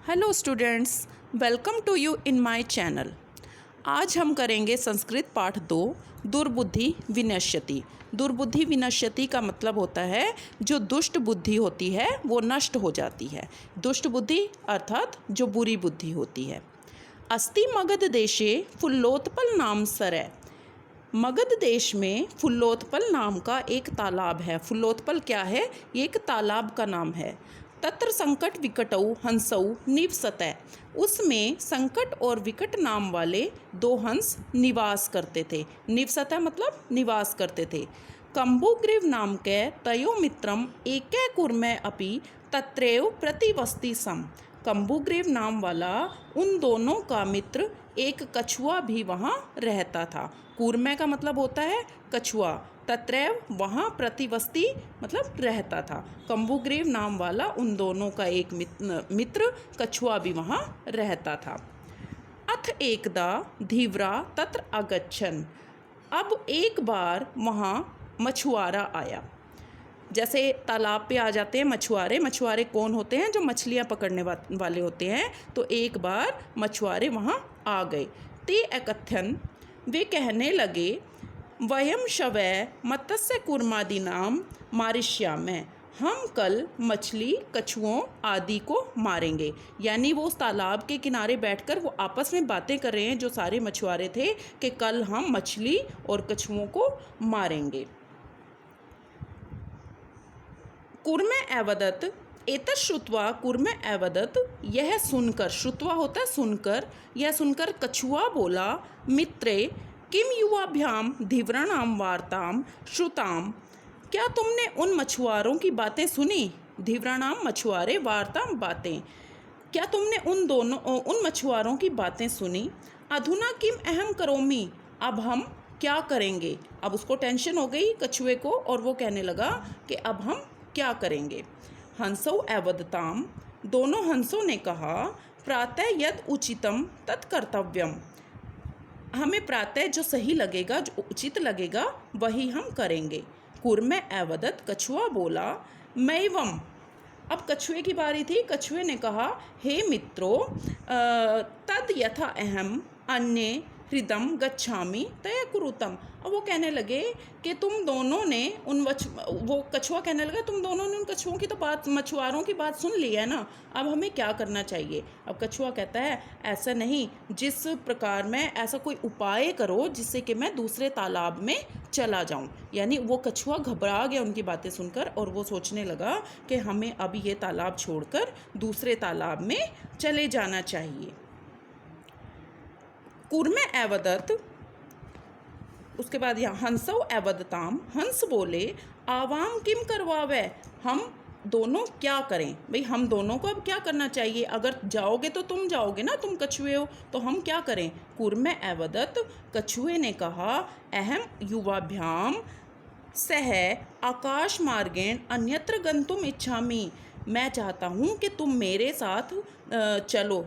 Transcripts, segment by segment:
Hello students, welcome to you in my channel. आज हम करेंगे संस्कृत पाठ 2 दुर्बुद्धि विनश्यति। दुर्बुद्धि विनश्यति का मतलब होता है जो दुष्ट बुद्धि होती है वो नष्ट हो जाती है। दुष्ट बुद्धि अर्थात जो बुरी बुद्धि होती है। अस्ति मगध देशे फुल्लोत्पल नाम सरय। मगध देश में फुल्लोत्पल नाम का एक तालाब है। फुल्लोत्पल क्या है? ये एक तालाब का नाम है। तत्र संकट विकटौ हंसौ निवसतै। उसमें संकट और विकट नाम वाले 2 हंस निवास करते थे। निवसतै मतलब निवास करते थे। कंबुग्रीव नाम के तयो मित्रम एकै कुर्मै अपि तत्रैव प्रतिवसति सम। कंबुग्रीव नाम वाला उन दोनों का मित्र एक कछुआ भी वहाँ रहता था। कूर्मै का मतलब होता है कछुआ, तत्रैव वहाँ प्रतिवस्ती मतलब रहता था। कंबुग्रीव नाम वाला उन दोनों का एक मित्र कछुआ भी वहाँ रहता था। अथ एकदा धीवरा तत्र आगच्छन्। अब एक बार वहाँ मछुआरा आया। जैसे तालाब पे आ जाते हैं मछुआरे। मछुआरे कौन होते हैं? जो मछलियाँ पकड़ने वाले होते हैं। तो एक बार मछुआरे वहाँ आ गए। ते अकथ्यन, वे कहने लगे, वयम शवै मत्स्य कूर्मादीनाम मारिष्यामः। हम कल मछली कछुओं आदि को मारेंगे। यानी वो उस तालाब के किनारे बैठकर वो आपस में बातें कर रहे हैं जो सारे मछुआरे थे कि कल हम मछली और कछुओं को मारेंगे। कूर्मे अवदत्, एतत् श्रुत्वा कूर्मे अवदत्, यह सुनकर, श्रुत्वा होता है सुनकर, यह सुनकर कछुआ बोला, मित्रे किम युवाभ्याम धीवराणाम वार्ताम श्रुताम। क्या तुमने उन मछुआरों की बातें सुनी? धीवराणाम मछुआरे, वार्ताम बातें। क्या तुमने उन मछुआरों की बातें सुनी? अधुना किम अहम करोमि, अब हम क्या करेंगे? अब उसको टेंशन हो गई कछुए को और वो कहने लगा कि अब हम क्या करेंगे। हंसौ अवदताम, दोनों हंसों ने कहा, प्रातः यद उचितम तत्कर्तव्यम। हमें प्रातः जो सही लगेगा, जो उचित लगेगा वही हम करेंगे। कूर्मे अवदत, कछुआ बोला, मैवम। अब कछुए की बारी थी। कछुए ने कहा, हे मित्रों, तद यथा अहम अन्य हृदम गच्छामि तय कुरुतम। अब वो कहने लगे कि तुम दोनों ने वो कछुआ कहने लगा, तुम दोनों ने उन कछुओं की तो बात, मछुआरों की बात सुन ली है ना, अब हमें क्या करना चाहिए? अब कछुआ कहता है, ऐसा नहीं, जिस प्रकार मैं ऐसा कोई उपाय करो जिससे कि मैं दूसरे तालाब में चला जाऊं। यानी वो कछुआ घबरा गया उनकी बातें सुनकर और वो सोचने लगा कि हमें अब ये तालाब छोड़कर दूसरे तालाब में चले जाना चाहिए। कूर्मे अवदत, उसके बाद यहाँ हंसौ अवदताम, हंस बोले, आवाम किम करवावे, हम दोनों क्या करें? भाई हम दोनों को अब क्या करना चाहिए? अगर जाओगे तो तुम जाओगे ना, तुम कछुए हो, तो हम क्या करें? कूर्मे अवदत, कछुए ने कहा, अहम युवाभ्याम सह आकाश मार्गेण अन्यत्र गंतुम इच्छामि। मैं चाहता हूँ कि तुम मेरे साथ चलो।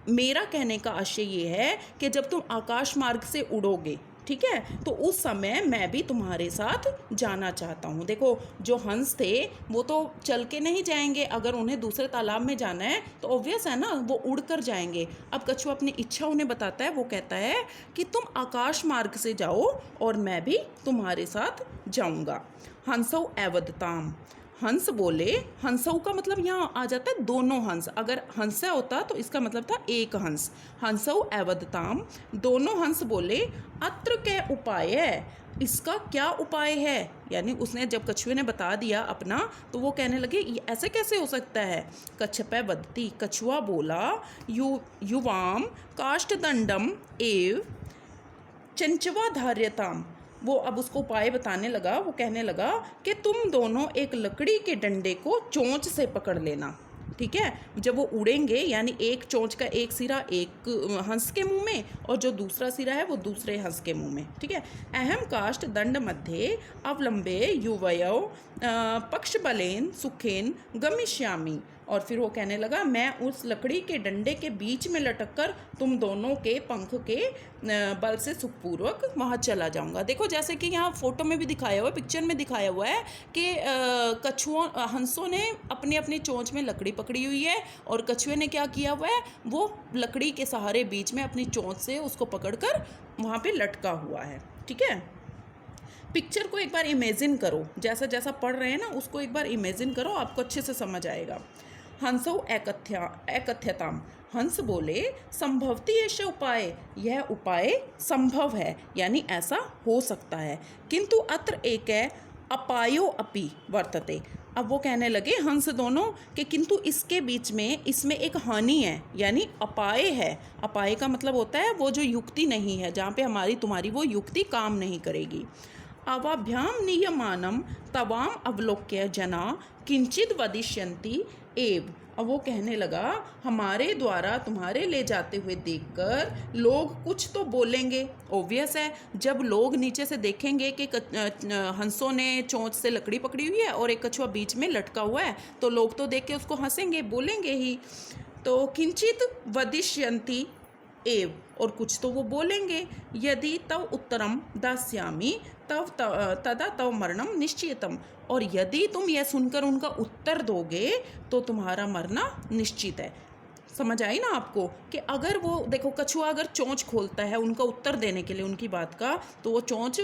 मेरा कहने का आशय ये है कि जब तुम आकाश मार्ग से उड़ोगे, ठीक है, तो उस समय मैं भी तुम्हारे साथ जाना चाहता हूँ। देखो, जो हंस थे वो तो चल के नहीं जाएंगे। अगर उन्हें दूसरे तालाब में जाना है तो ऑब्वियस है ना, वो उड़ कर जाएंगे। अब कछुआ अपनी इच्छा उन्हें बताता है। वो कहता है कि तुम आकाश मार्ग से जाओ और मैं भी तुम्हारे साथ जाऊँगा। हंसौ अवदताम, हंस बोले, हंसौ का मतलब यहाँ आ जाता है दोनों हंस। अगर हंसा होता तो इसका मतलब था एक हंस। हंसौ अवदताम, दोनों हंस बोले, अत्र के उपाय है, इसका क्या उपाय है? यानी उसने जब कछुए ने बता दिया अपना तो वो कहने लगे, ऐसे कैसे हो सकता है? कच्छपै वदति, कछुआ बोला, युवाम काष्ठदंडम एव चंचवा धार्यताम। वो अब उसको उपाय बताने लगा। वो कहने लगा कि तुम दोनों एक लकड़ी के डंडे को चोंच से पकड़ लेना, ठीक है। जब वो उड़ेंगे, यानी एक चोंच का एक सिरा एक हंस के मुंह में और जो दूसरा सिरा है वो दूसरे हंस के मुंह में, ठीक है। अहम काष्ठ दंड मध्ये अवलंबे युवयो पक्षबलेन सुखेन गमिष्यामि। और फिर वो कहने लगा मैं उस लकड़ी के डंडे के बीच में लटक कर तुम दोनों के पंख के बल से सुखपूर्वक वहाँ चला जाऊँगा। देखो जैसे कि यहाँ फोटो में भी दिखाया हुआ है, पिक्चर में दिखाया हुआ है कि कछुओं हंसों ने अपनी अपनी चोंच में लकड़ी पकड़ी हुई है और कछुए ने क्या किया हुआ है, वो लकड़ी के सहारे बीच में अपनी चोंच से उसको पकड़कर वहाँ पे लटका हुआ है। ठीक है, पिक्चर को एक बार इमेजिन करो, जैसा जैसा पढ़ रहे हैं ना उसको एक बार इमेजिन करो, आपको अच्छे से समझ आएगा। हंसौ एकथ्यताम, हंस बोले संभवती एष उपाय, यह उपाय संभव है यानी ऐसा हो सकता है, किंतु अत्र एक अपायो अपि वर्तते। अब वो कहने लगे हंस दोनों कि किंतु इसके बीच में इसमें एक हानि है यानी अपाय है। अपाय का मतलब होता है वो जो युक्ति नहीं है, जहाँ पे हमारी तुम्हारी वो युक्ति काम नहीं करेगी। अवाभ्याम नियमानम तवाम अवलोक्य जना किंचित वदिष्यन्ति एव। अब वो कहने लगा हमारे द्वारा तुम्हारे ले जाते हुए देखकर लोग कुछ तो बोलेंगे। ओब्वियस है, जब लोग नीचे से देखेंगे कि हंसों ने चोंच से लकड़ी पकड़ी हुई है और एक कछुआ बीच में लटका हुआ है तो लोग तो देख के उसको हंसेंगे, बोलेंगे ही। तो किंचित वदिष्यन्ति एव, और कुछ तो वो बोलेंगे। यदि तव उत्तरम दास्यामि तव तदा तव मरणम निश्चितम, और यदि तुम यह सुनकर उनका उत्तर दोगे तो तुम्हारा मरना निश्चित है। समझ आई ना आपको कि अगर वो देखो कछुआ अगर चोंच खोलता है उनका उत्तर देने के लिए उनकी बात का, तो वो चोंच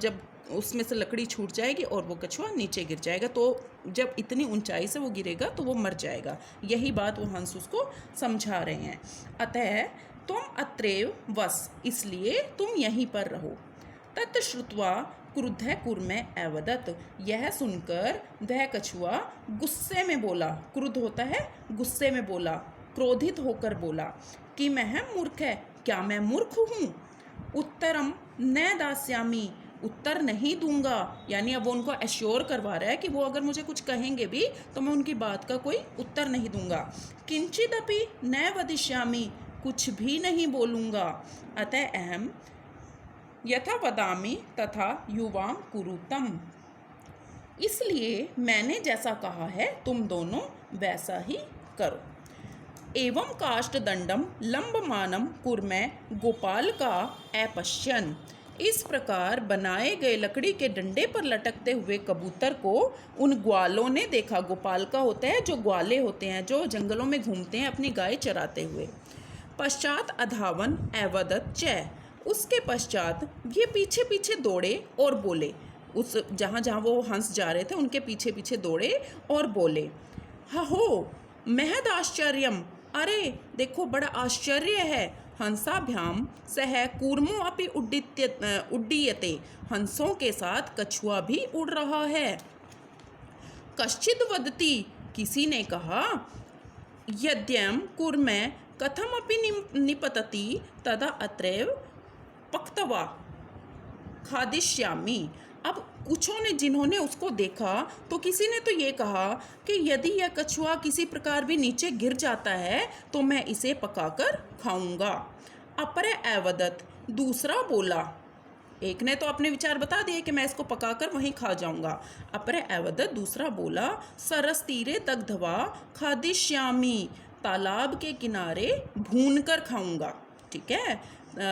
जब उसमें से लकड़ी छूट जाएगी और वो कछुआ नीचे गिर जाएगा, तो जब इतनी ऊंचाई से वो गिरेगा तो वो मर जाएगा। यही बात वो हंस उसको समझा रहे हैं। अतः तुम अत्रैव वस, इसलिए तुम यहीं पर रहो। तत् श्रुत्वा क्रुद्धः कूर्मे अवदत्, यह सुनकर वह कछुआ गुस्से में बोला। क्रुद्ध होता है गुस्से में बोला, क्रोधित होकर बोला कि मैं मूर्ख है, क्या मैं मूर्ख हूँ। उत्तरम न दास्यामि, उत्तर नहीं दूंगा, यानी अब वो उनको एश्योर करवा रहा है कि वो अगर मुझे कुछ कहेंगे भी तो मैं उनकी बात का कोई उत्तर नहीं दूंगा। किंचिदपि न वदिष्यामि, कुछ भी नहीं बोलूँगा। अतः अहम यथा वदामि तथा युवां कुरुतम, इसलिए मैंने जैसा कहा है तुम दोनों वैसा ही करो। एवं काष्ठदंडम लंबमानम कुर्मे गोपाल का अपश्यन, इस प्रकार बनाए गए लकड़ी के डंडे पर लटकते हुए कबूतर को उन ग्वालों ने देखा। गोपाल का होता है जो ग्वाले होते हैं जो जंगलों में घूमते हैं अपनी गाय चराते हुए। पश्चात अधावन अवदत च, उसके पश्चात ये पीछे पीछे दौड़े और बोले, उस जहाँ जहाँ वो हंस जा रहे थे उनके पीछे पीछे दौड़े और बोले, हो महद आश्चर्यम, अरे देखो बड़ा आश्चर्य है। हंसाभ्याम सह कूर्मो अपि उड्डीयते, हंसों के साथ कछुआ भी उड़ रहा है। कश्चिद वदति, किसी ने कहा, यद्यम कूर्मे कथम अपि निपतति तदा अत्रैव पक्तवा खादिष्यामि। अब कुछों ने जिन्होंने उसको देखा तो किसी ने तो ये कहा कि यदि यह कछुआ किसी प्रकार भी नीचे गिर जाता है तो मैं इसे पकाकर खाऊंगा। अपरे अवदत, दूसरा बोला, एक ने तो अपने विचार बता दिए कि मैं इसको पकाकर वहीं खा जाऊंगा। अपरे अवदत दूसरा बोला, सरस तीरे दग्धवा खादिष्यामि, तालाब के किनारे भून कर खाऊंगा। ठीक है,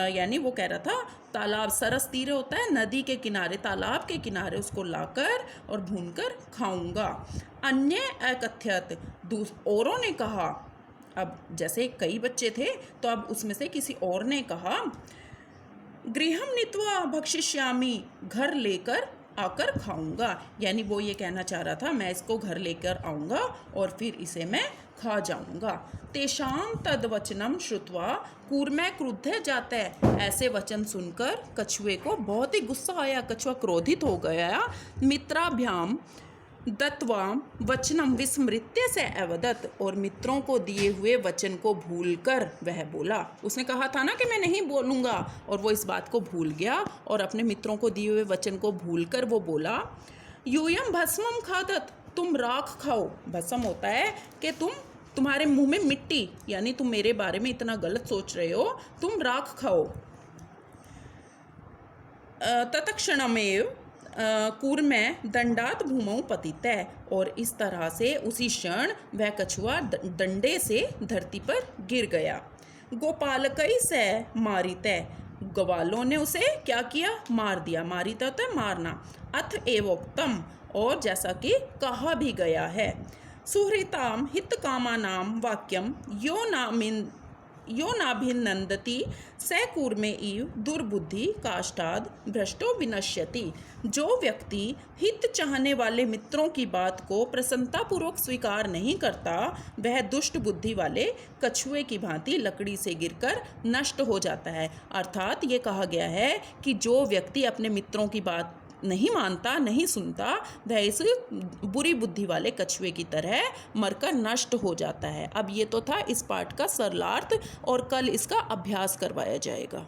यानी वो कह रहा था तालाब, सरस तीरे होता है नदी के किनारे, तालाब के किनारे उसको लाकर और भूनकर खाऊंगा। अन्य अकथ्यत, औरों ने कहा, अब जैसे कई बच्चे थे तो अब उसमें से किसी और ने कहा, गृहम नीत्वा भक्षिष्यामि, घर लेकर आकर खाऊंगा। यानी वो ये कहना चाह रहा था मैं इसको घर लेकर आऊँगा और फिर इसे मैं खा जाऊँगा। तेषाम तद्वचनम श्रुत्वा कूर्मे क्रुद्ध जाता है, ऐसे वचन सुनकर कछुए को बहुत ही गुस्सा आया, कछुआ क्रोधित हो गया। मित्राभ्याम दत्वा वचनम विस्मृत्य से अवदत, और मित्रों को दिए हुए वचन को भूलकर वह बोला। उसने कहा था ना कि मैं नहीं बोलूँगा, और वो इस बात को भूल गया और अपने मित्रों को दिए हुए वचन को भूलकर वो बोला, यूयम भस्मम खादत, तुम राख खाओ। भस्म होता है कि तुम्हारे मुंह में मिट्टी, यानी तुम मेरे बारे में इतना गलत सोच रहे हो, तुम राख खाओ। तत्क्षणमेव कूर्मे दंडात भूमौ पतितः, और इस तरह से उसी क्षण वह कछुआ डंडे से धरती पर गिर गया। गोपालकई से मारितः, ग्वालों ने उसे क्या किया, मार दिया। मारिता होता है मारना। अथ एवोक्तम, और जैसा कि कहा भी गया है। सुहृताम हितकामानाम वाक्यम यो नाभिनंदति स कूर्मे इव दुर्बुद्धि काष्ठाद भ्रष्टो विनश्यति। जो व्यक्ति हित चाहने वाले मित्रों की बात को प्रसन्नतापूर्वक स्वीकार नहीं करता, वह दुष्ट बुद्धि वाले कछुए की भांति लकड़ी से गिरकर नष्ट हो जाता है। अर्थात ये कहा गया है कि जो व्यक्ति अपने मित्रों की बात नहीं मानता, नहीं सुनता, वह इस बुरी बुद्धि वाले कछुए की तरह मरकर नष्ट हो जाता है। अब ये तो था इस पाठ का सरलार्थ, और कल इसका अभ्यास करवाया जाएगा।